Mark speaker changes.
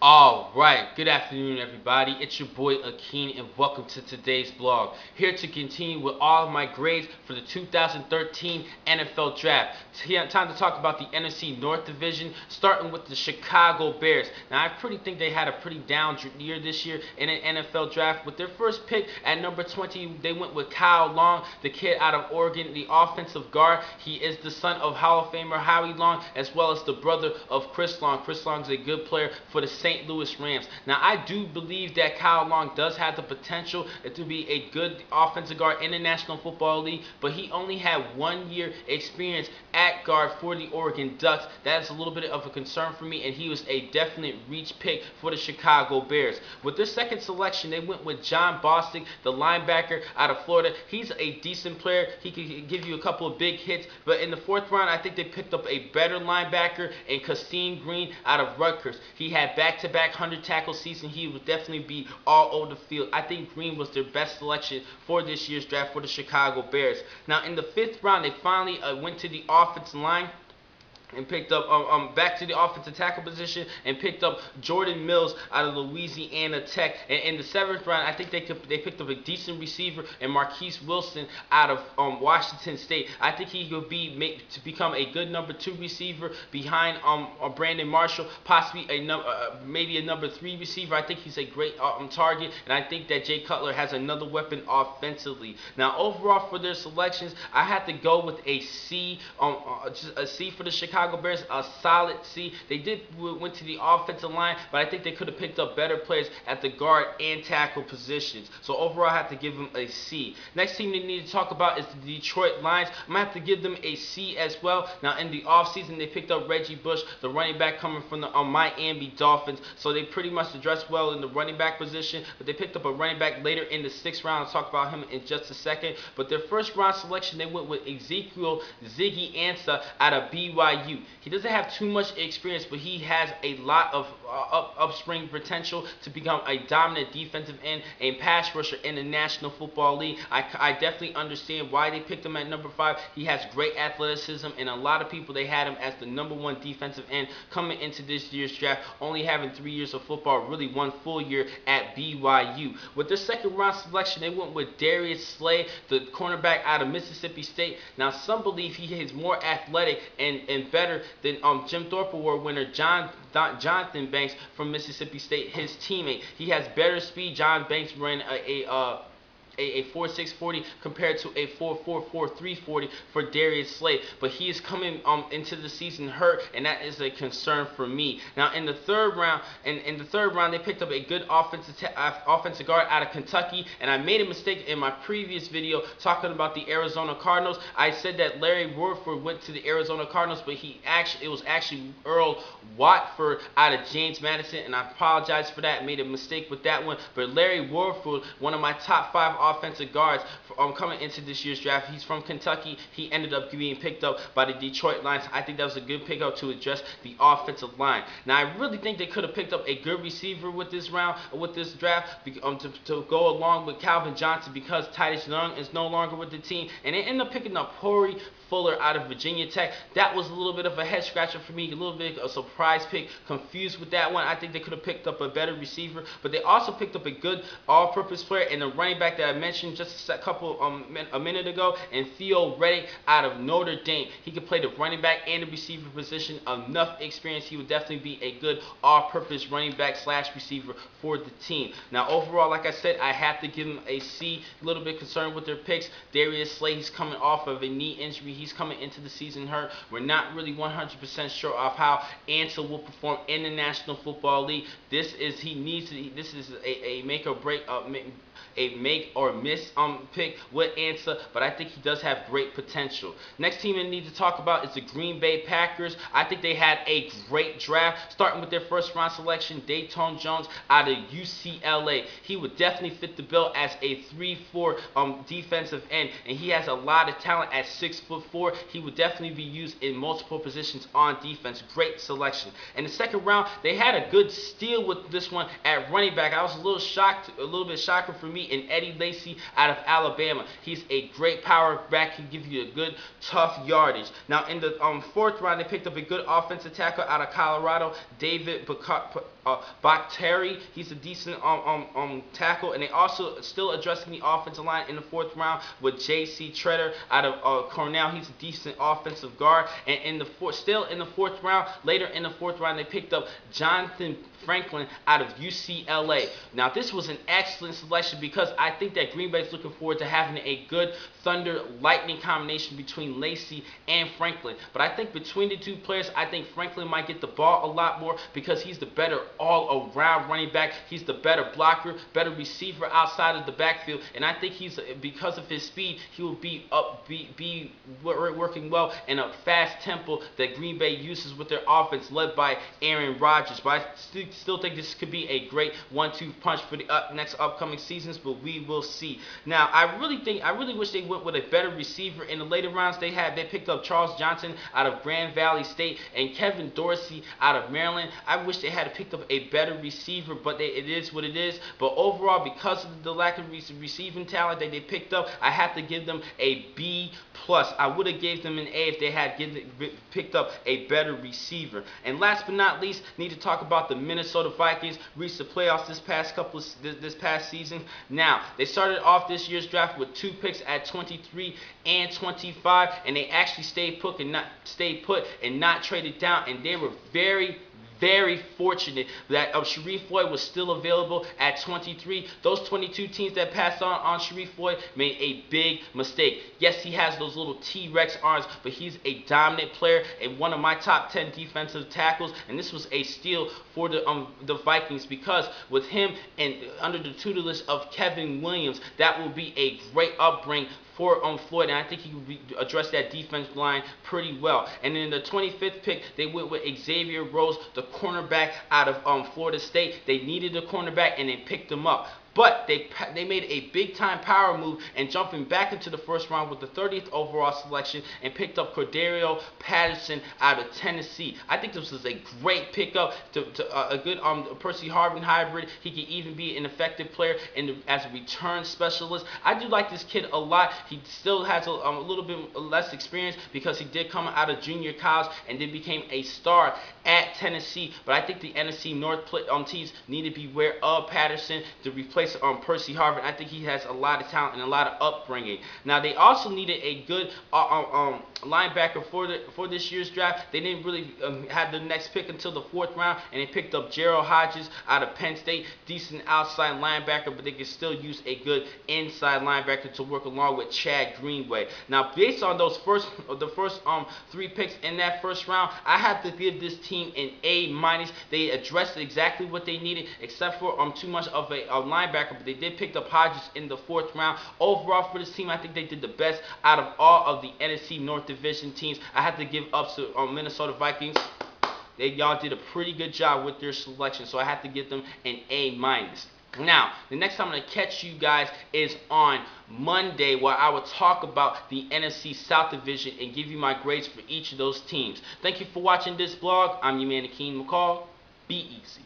Speaker 1: Alright, good afternoon everybody. It's your boy Akeen and welcome to today's vlog. Here to continue with all of my grades for the 2013 NFL Draft. Time to talk about the NFC North Division, starting with the Chicago Bears. Now I think they had a pretty down year this year in an NFL Draft. With their first pick at number 20, they went with Kyle Long, the kid out of Oregon, the offensive guard. He is the son of Hall of Famer Howie Long, as well as the brother of Chris Long. Chris Long is a good player for the St. Louis Rams. Now, I do believe that Kyle Long does have the potential to be a good offensive guard in the National Football League, but he only had 1 year experience at guard for the Oregon Ducks. That is a little bit of a concern for me, and he was a definite reach pick for the Chicago Bears. With their second selection, they went with John Bostic, the linebacker out of Florida. He's a decent player. He could give you a couple of big hits, but in the fourth round, I think they picked up a better linebacker in Cassine Green out of Rutgers. He had back-to-back 100 tackle season. He would definitely be all over the field. I think Green was their best selection for this year's draft for the Chicago Bears. Now in the fifth round, they finally went to the offensive line and picked up back to the offensive tackle position and picked up Jordan Mills out of Louisiana Tech. And in the seventh round, I think they picked up a decent receiver and Marquise Wilson out of Washington State. I think he could become a good number 2 receiver behind Brandon Marshall, possibly maybe a number 3 receiver. I think he's a great target, and I think that Jay Cutler has another weapon offensively. Now overall for their selections, I had to go with a C, just a C for the Chicago Bears, a solid C. They went to the offensive line, but I think they could have picked up better players at the guard and tackle positions. So overall, I have to give them a C. Next team they need to talk about is the Detroit Lions. I'm going to have to give them a C as well. Now in the offseason, they picked up Reggie Bush, the running back coming from the Miami Dolphins. So they pretty much addressed well in the running back position, but they picked up a running back later in the 6th round. I'll talk about him in just a second. But their first round selection, they went with Ezekiel Ziggy Ansah out of BYU. He doesn't have too much experience, but he has a lot of upspring potential to become a dominant defensive end and pass rusher in the National Football League. I definitely understand why they picked him at number 5. He has great athleticism, and a lot of people, they had him as the number 1 defensive end coming into this year's draft, only having 3 years of football, really 1 full year at BYU. With their second round selection, they went with Darius Slay, the cornerback out of Mississippi State. Now some believe he is more athletic and better than Jim Thorpe Award winner Jonathan Banks from Mississippi State, his teammate. He has better speed. John Banks ran a 4.640 compared to a 4.44 340 for Darius Slay, but he is coming into the season hurt, and that is a concern for me. Now in the third round, they picked up a good offensive guard out of Kentucky, and I made a mistake in my previous video talking about the Arizona Cardinals. I said that Larry Warford went to the Arizona Cardinals, but it was actually Earl Watford out of James Madison, and I apologize for that. I made a mistake with that one. But Larry Warford, one of my top 5 offensive guards coming into this year's draft. He's from Kentucky. He ended up being picked up by the Detroit Lions. I think that was a good pickup to address the offensive line. Now I really think they could have picked up a good receiver with this draft to go along with Calvin Johnson, because Titus Young is no longer with the team, and they ended up picking up Corey Fuller out of Virginia Tech. That was a little bit of a head scratcher for me, a little bit of a surprise pick. Confused with that one. I think they could have picked up a better receiver, but they also picked up a good all-purpose player and a running back that I mentioned just a minute ago, and Theo Reddick out of Notre Dame. He could play the running back and the receiver position. Enough experience. He would definitely be a good all-purpose running back / receiver for the team. Now overall, like I said, I have to give him a C. A little bit concerned with their picks. Darius Slay, he's coming off of a knee injury. He's coming into the season hurt. We're not really 100% sure of how Ansah will perform in the National Football League. This is a make or break, a make or miss pick with Ansah, but I think he does have great potential. Next team I need to talk about is the Green Bay Packers. I think they had a great draft, starting with their first round selection, Dayton Jones out of UCLA. He would definitely fit the bill as a 3-4 defensive end, and he has a lot of talent at 6'4". He would definitely be used in multiple positions on defense. Great selection. In the second round, they had a good steal with this one at running back. I was a little bit shocker for me 3 and Eddie Lacy out of Alabama. He's a great power back. Can give you a good tough yardage. Now in the 4th round, they picked up a good offensive tackle out of Colorado, David Bakhtiari. He's a decent tackle, and they also still addressing the offensive line in the 4th round with J.C. Treader out of Cornell. He's a decent offensive guard. And still in the 4th round, later in the 4th round, they picked up Jonathan Franklin out of UCLA. Now this was an excellent selection because I think that Green Bay is looking forward to having a good thunder lightning combination between Lacy and Franklin. But I think between the two players, I think Franklin might get the ball a lot more because he's the better all-around running back. He's the better blocker, better receiver outside of the backfield, and I think because of his speed, he will be working well in a fast tempo that Green Bay uses with their offense led by Aaron Rodgers. But I still think this could be a great 1-2 punch for the next upcoming seasons, but we will see. Now, I really wish they went with a better receiver in the later rounds. They picked up Charles Johnson out of Grand Valley State and Kevin Dorsey out of Maryland. I wish they had picked up a better receiver, but it is what it is. But overall, because of the lack of receiving talent that they picked up, I have to give them a B+. I would have gave them an A if they had picked up a better receiver. And last but not least, need to talk about the Minnesota Vikings. Reached the playoffs this past season. Now, they started off this year's draft with 2 picks at 23 and 25, and they actually stayed put and not traded down, and they were very fortunate that Sharif Floyd was still available at 23. Those 22 teams that passed on Sharif Floyd made a big mistake. Yes, he has those little T-Rex arms, but he's a dominant player and one of my top 10 defensive tackles, and this was a steal for the Vikings because with him and under the tutelage of Kevin Williams, that will be a great upbringing for Floyd, and I think he will address that defense line pretty well. And in the 25th pick, they went with Xavier Rose, the cornerback out of Florida State. They needed a cornerback, and they picked him up. But they made a big-time power move and jumping back into the 1st round with the 30th overall selection and picked up Cordarrelle Patterson out of Tennessee. I think this was a great pickup, a good Percy Harvin hybrid. He can even be an effective player as a return specialist. I do like this kid a lot. He still has a little bit less experience because he did come out of junior college and then became a star at Tennessee. But I think the NFC North teams need to beware of Patterson to replace Percy Harvin. I think he has a lot of talent and a lot of upbringing. Now they also needed a good linebacker for this year's draft. They didn't really have the next pick until the 4th round, and they picked up Gerald Hodges out of Penn State, decent outside linebacker, but they could still use a good inside linebacker to work along with Chad Greenway. Now based on the first 3 picks in that 1st round, I have to give this team an A-. They addressed exactly what they needed, except for too much of a linebacker, but they did pick up Hodges in the 4th round. Overall for this team, I think they did the best out of all of the NFC North Division teams. I have to give up to Minnesota Vikings. Y'all did a pretty good job with their selection, so I have to give them an A-. Now, the next time I'm going to catch you guys is on Monday, where I will talk about the NFC South Division and give you my grades for each of those teams. Thank you for watching this vlog. I'm your man, Akeem McCall. Be easy.